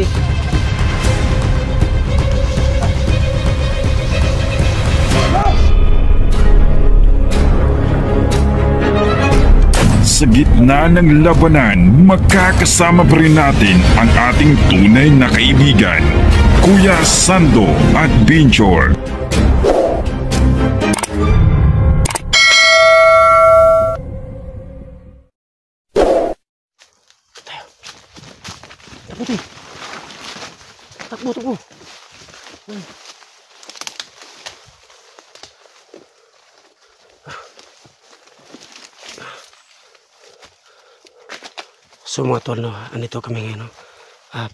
Sige. Sa gitna ng labanan, magkakasama pa rin natin ang ating tunay na kaibigan, Kuya Sando Adventure. Takbo. So mga tol, no, andito kami ngayon, no,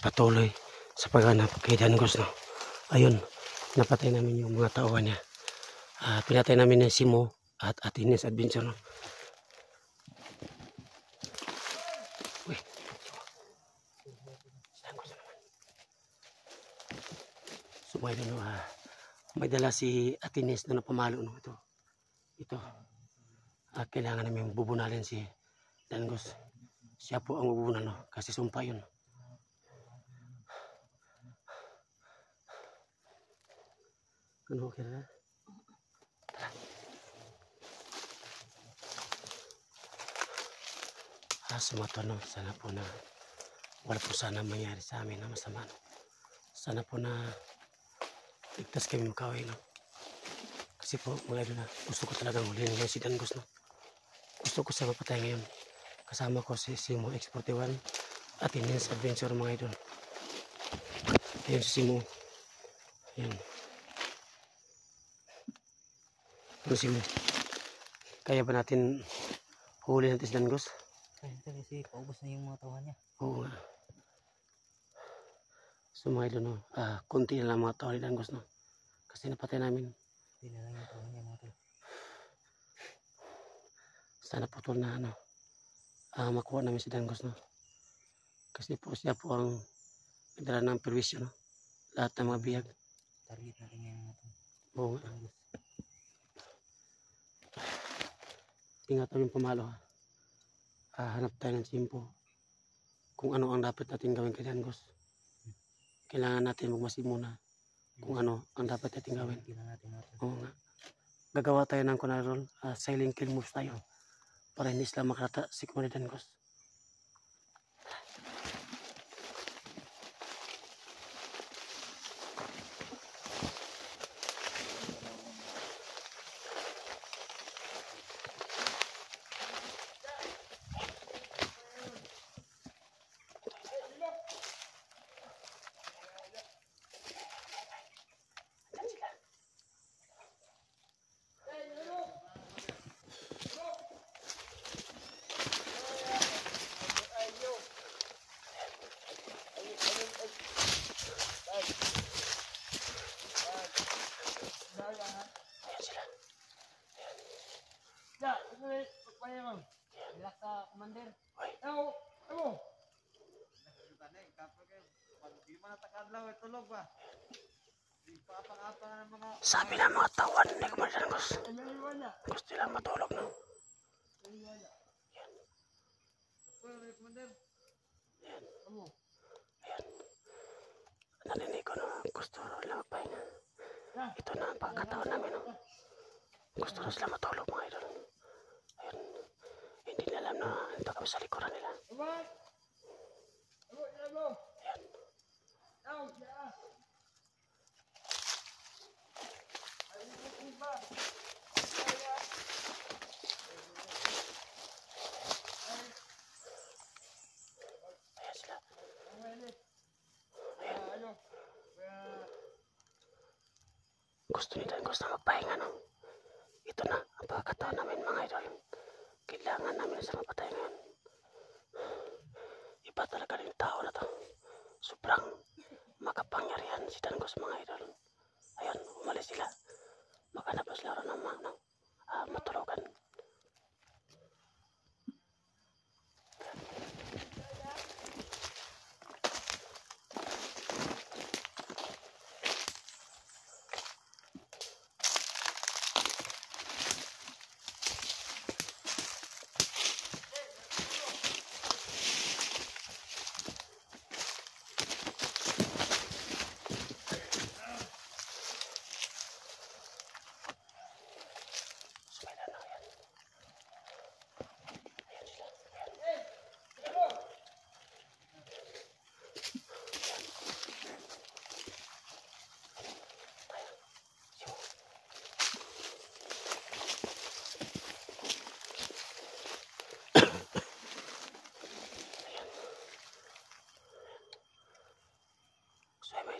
patuloy sa paghanap kay Dangos, no. Ayun, napatay namin yung mga tauhan niya. Pinatay namin yung Simo at Atinis Adventure, no. Uy, Dangos naman. So mga no, may dala si Atinis na napamalo, no. Ito. Kailangan namin bubunalin si Dangos. Siya po ang bubunal, no, kasi sumpa yun. Ano, okay na? Sumato, no, sana po na wala po sana mangyari sa amin na masama, no. Sana po na ligtas kami makaway, no. Kasi po mga idol, na gusto ko talagang huliin ngayon si Dangos, no. Gusto ko siya mapatay ngayon. Kasama ko si Simo X41 at Atinis Adventure, mga idol. Ayun si Simo. Ayun. Ano Simo? Kaya ba natin huli natin si Dangos? Kaya kasi paubos na yung mga tawa niya. Oo nga. So mga idol, no, konti na lang mga tawa ni Dangos, no. Kasi napatay namin. Hindi na lang yung tawa niya, mga tol. Sana po tol na makuha namin si Dangos, no. Kasi po siya po ang nagdala ng perwisyo, no. Lahat ng mga biyag. Target natin yung mga tol. Oo nga. Ingat kami pamalo, hanap tayo ng simpo kung ano ang dapat natin gawin kay Dangos. Kailangan natin magmasid muna kung ano ang dapat natin gawin. Oo nga. Gagawa tayo ng kunarol, silent kill moves tayo para hindi sila makarata si Kuya Dangos. Sabi ng mga tawan ni Kuya Dangos, gusto nila matulog, no? Yan. Yan. Narinig ko na gusto nila magpahinga. Ito na ang pagkataon namin, no? Gusto na sila matulog, mga idol. Ayun. Hindi nila alam na ito kami sa likuran nila. Yan. Gusto ni Dangos na magpahinga, no? Ito na ang pagkakataon namin, mga idol. Kailangan namin sa mapatay ngayon. Iba talaga yung tao na to. Sobrang makapangyarihan si Dangos, mga idol. Ayun, umalis sila. Maghanap na sila ng matulugan.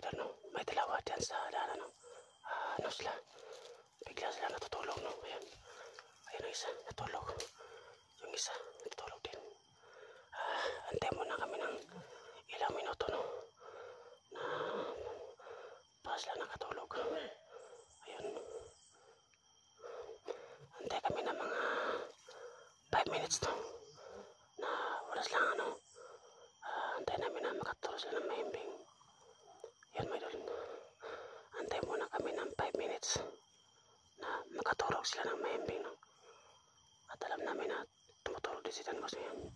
idol, no? May dalawa dyan sa daan, no? Ano sila? Bigla sila natutulog, no? Ayan. Ayan ang isa, natulog. Yung isa, natutulog din. Antay muna kami ng ilang minuto, no? Na pa sila nakatulog. Ayan. Antay kami ng mga 5 minutes, no? Na oras lang, ano? Antay namin na makatulog sila ng mahimbing. Ayan, may idol. Antay muna kami ng 5 minutes na makatulog sila ng mahimbing, no? At alam namin na tumutulog din si Tangos ngayon.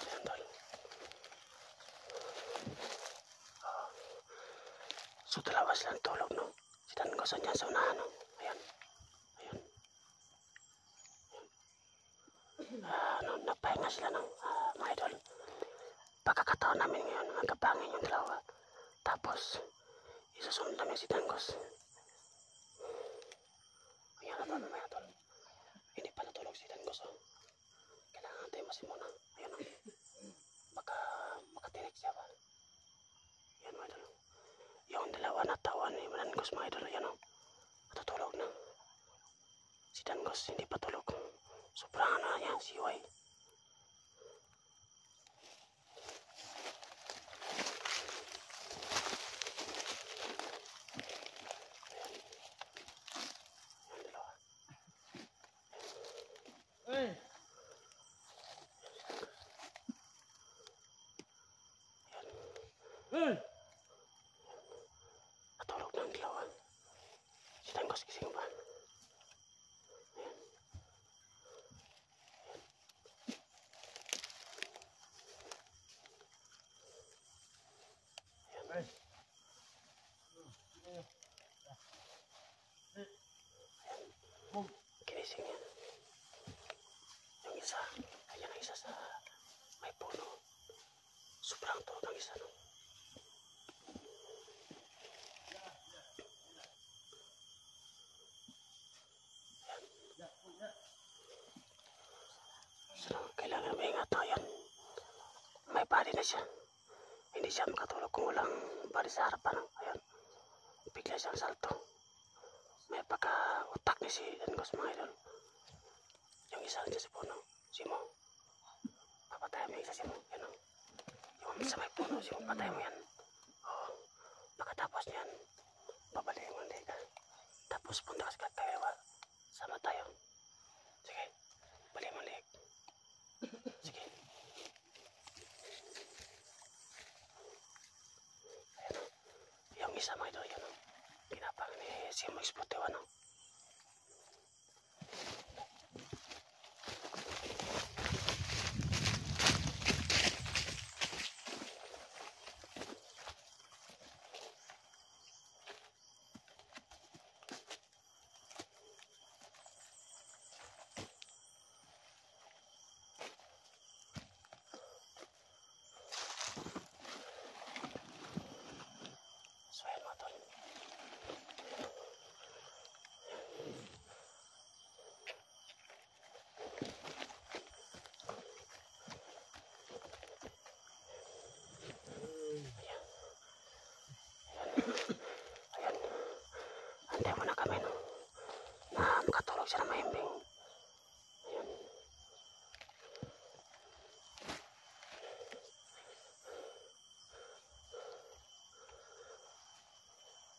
Ayan, tol. So, dalawa silang tulog, no? Si Tangos andyan sa unahan, no? Ayan. Ayan. Napahinga sila ng mga idol. Pagkakataon namin ngayon, magkapangin yung dalawa. Tapos, isusunod namin si Tangos. Ayan na tol, mga idol. Hindi pa natulog si Tangos, oh. Kailangan natin masimuna. Ayan, oh. Baka makatinig siya ba? Ayan, mga idol. Yung dalawa na tawan ni Tangos, mga idol. Ayan, oh. Natutulog na. Si Tangos hindi pa tulog. Sobrang ano niya, siway. Natulog ng dalawa. Si Tangos gising ba? Ginising yan. Yung isa, ayan ang isa sa may puno. Sobrang tulog ng isa, no? So, kailangan maingat, no? Ayan. May body na siya. Hindi siya makatulog kung walang body sa harapan, no? Ayan. Bigla siyang salto. May pagka-utak ni si Tangos, mga idol. Yung isa dyan sa puno, Simo. Papatayan mo yung isa, Simo. Yan, o. Yung isa may puno, Simo, patayan mo yan. Oo. Pagkatapos niyan, babalikin mo hindi ka. Tapos punta ka sa kaliwa. Sama tayo. Sige. Balikin mo leg. Sige. Ayan, o. Yung isa, mga idol, yan, o. Ginapang ni Simo Explotivo, ano? So, ayan, mga tol. Ayan. Antay mo na kami, no? Na makatulog siya ng mahimbing. Ayan.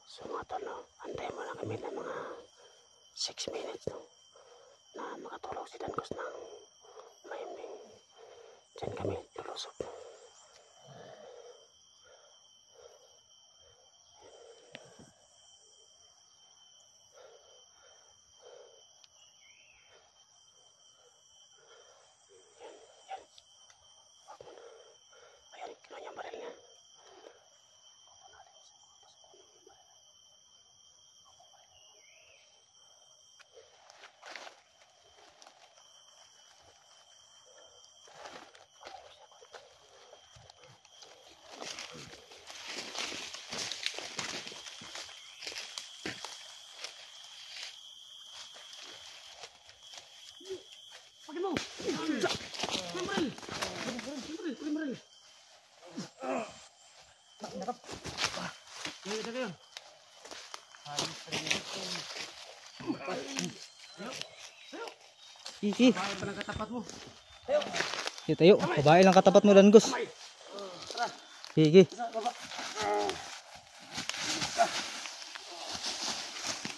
So, mga tol, no? Antay mo na kami ng mga 6 minutes, no? Na makatulog si Tangos ng mahimbing. Diyan kami lulusog. Yan. Wag mo na. Ayan, kinuha niya ang baril niya. Kayo. Sige. Bahay pa ng katapat mo. Sige tayo. Babae lang katapat mo dan Gus. Sige. Baba.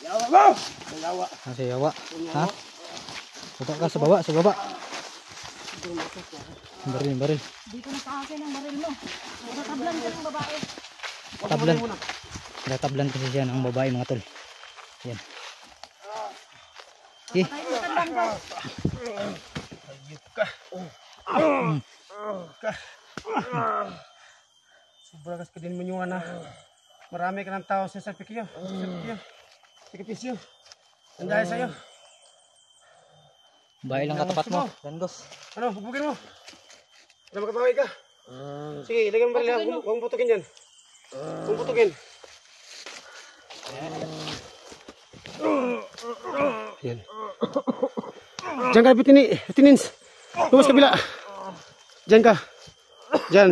Yawa mo! Yawa. Sa yawa. Ha? Baba ka sa baba, sa baba. Baril. Dito na sa akin ang baril mo. Tatablan ka ng babae. Tablan. Tablan kasi siya ng babae mga tol. Yan. Sige. Tayo mo tablan ko. Ayup ka. Sobra kas ka din mo yung ana. Marami ka ng tao sa sakripisyo. Sakripisyo. Nandiyan sa'yo. Babae lang katapat mo dan Gus. Ano, bubugin mo. Para makabaway ka. Sige, ilagay mo baril. Huwag mong putukin yan. Huwag mong putukin. Yan. Diyan ka, bitinins. Lumas kabila. Diyan ka. Diyan.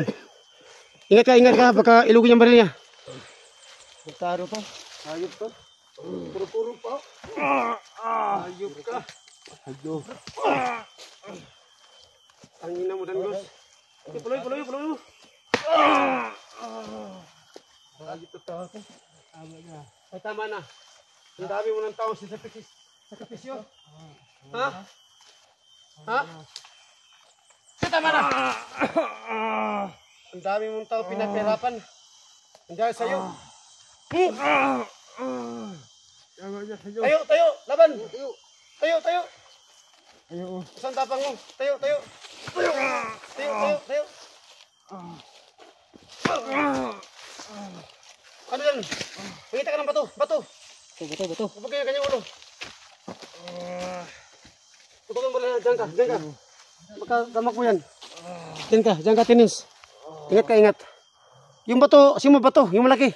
Ingat ka. Baka ilugin yung baril niya. Magtaro to. Ayop to. Puro-puro pa. Ayop ka. Ayop. Ang ina mo, Dan Gus. Puloy mo. Ayop to tao ko. Ay, tama na. Ang dami mo ng tao sa sakripisyo. Ha? Tama na. Ang dami mong tao pinapahirapan. Nandiyan sa'yo. Tayo, laban. Tayo. Isang tapang mo. Tayo. Ano yan? Pangita ka ng bato. Bato. Bubugin yung kanyang ulo. Tutukan mo lang. Diyan ka. Baka gamak mo yan. Diyan ka, tinis. Ingat. Yung bato, sino bato? Yung malaki.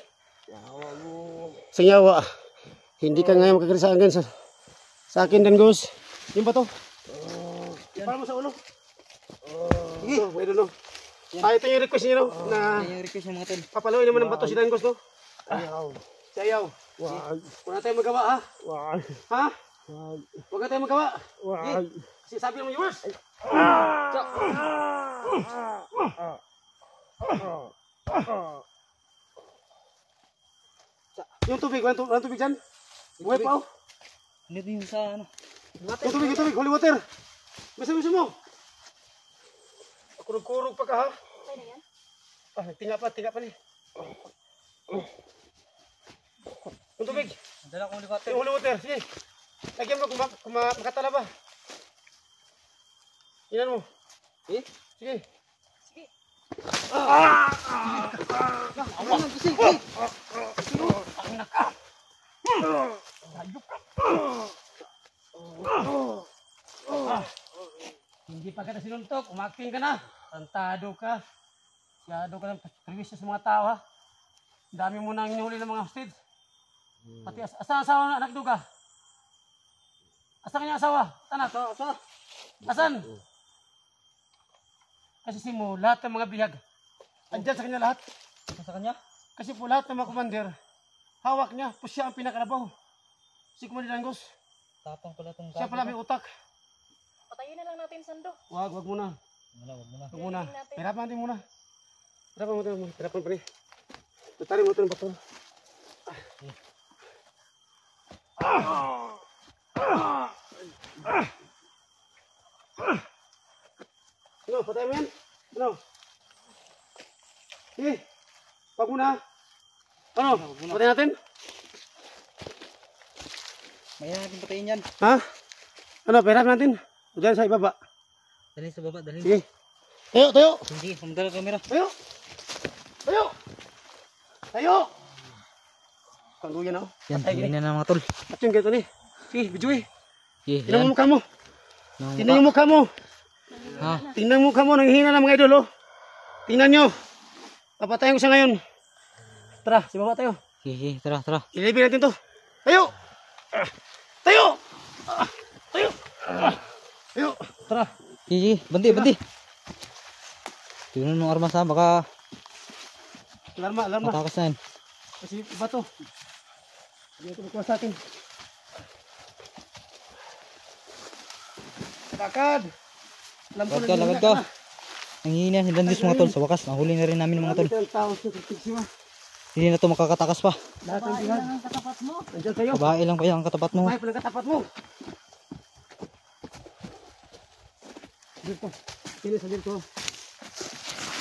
Sanyawa. Hindi ka ngayon makakita sa akin. Sa akin, Dan Gus. Yung bato. Para mo sa ulo. Sige. Pwede no. Ito yung request niyo, no? Na Yung request ng mga tol. papaluin naman ng bato si Dan Gus, no? Sayaw. Wala tayong magawa, ha? Ha? Huwag na tayong magawa. Kasi sabi ng viewers. Yung tubig, walang tubig dyan. Buhay pa, oh. Ano yung sa ano? Yung tubig, holy water. Bisa mo. Kurog-kurog pa ka, ha? Okay na yan? Tinga pa ni. Yung tubig. Dala ko ulit. Yung holy water, sige. Lagyan mo kung makatala ba. Inan mo. Sige. Sige. Hindi pa kita sinuntok, umakting ka na. Tantado ka. Siyado ka ng perwisyo sa mga tao, ha. Dami mo nang inuhuli ng mga hostage. Pati asan asawa na anak duga? Asan kanya asawa? Anak? Asan? Kasi Simo, lahat ng mga bihag, andyan sa kanya lahat. Sa kanya? Kasi po lahat ng mga commander, hawak niya, po siya ang pinakalabaw. Si Commander Dan Gus, Tapang pala itong siya pala may utak. Patayin na lang natin Sando. Wag muna. Wag muna. Hirapan natin muna. Hirapan pa rin. Tatarin mo ito ng bato. Ano, patayin mo yan? Ano? Sige. Wag muna. Ano? Patayin natin? Maya natin patayin yan. Ha? Ano, pahirap natin? Diyan sa ibaba. Dalhin sa baba, dalhin. Sige. Tayo. Hindi, pumdala kamera. Tayo. Pangguyan ako. Yan, tingnan na mga tol. At yung ganito ni. Sige, video eh. Tingnan Yan. mo mukha mo. Tingnan yung mukha mo. Ha? Tingnan yung mukha mo. Nanghihina ng mga idol, oh. Tingnan nyo. Papatayin ko siya ngayon. Tara, si baba tayo. Sige, tara. Ilibin natin to. Tayo. Tara. Sige, banti. Tingnan mo armas ha, baka Alarma. matakas na yan. Kasi bato. Hindi ito magkuha sa atin. Lakad! Alam ko Lagad ka, lagad ka. Nanghihina si Dangus mga tol. Sa wakas, nahuli na rin namin mga tol. Ang tao sa tigsima. Hindi na to makakatakas pa. Lahat ng Babae bihan. lang ang katapat mo. Nandiyan sa'yo. Babae lang pa yan ang katapat mo. Babae pala katapat mo. Dito. Pili sa dito.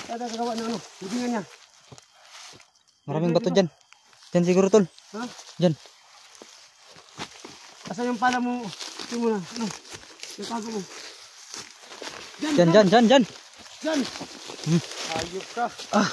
Ada kagawa na ano. Hubingan niya. Maraming bato dyan. Dyan siguro tol. Ha? Dyan. Asa yung pala mo? Ito mo na. Ano? Yung tago mo. Dyan, dyan, dyan, dyan. Dyan! Hmm. Ayop ka. Ah,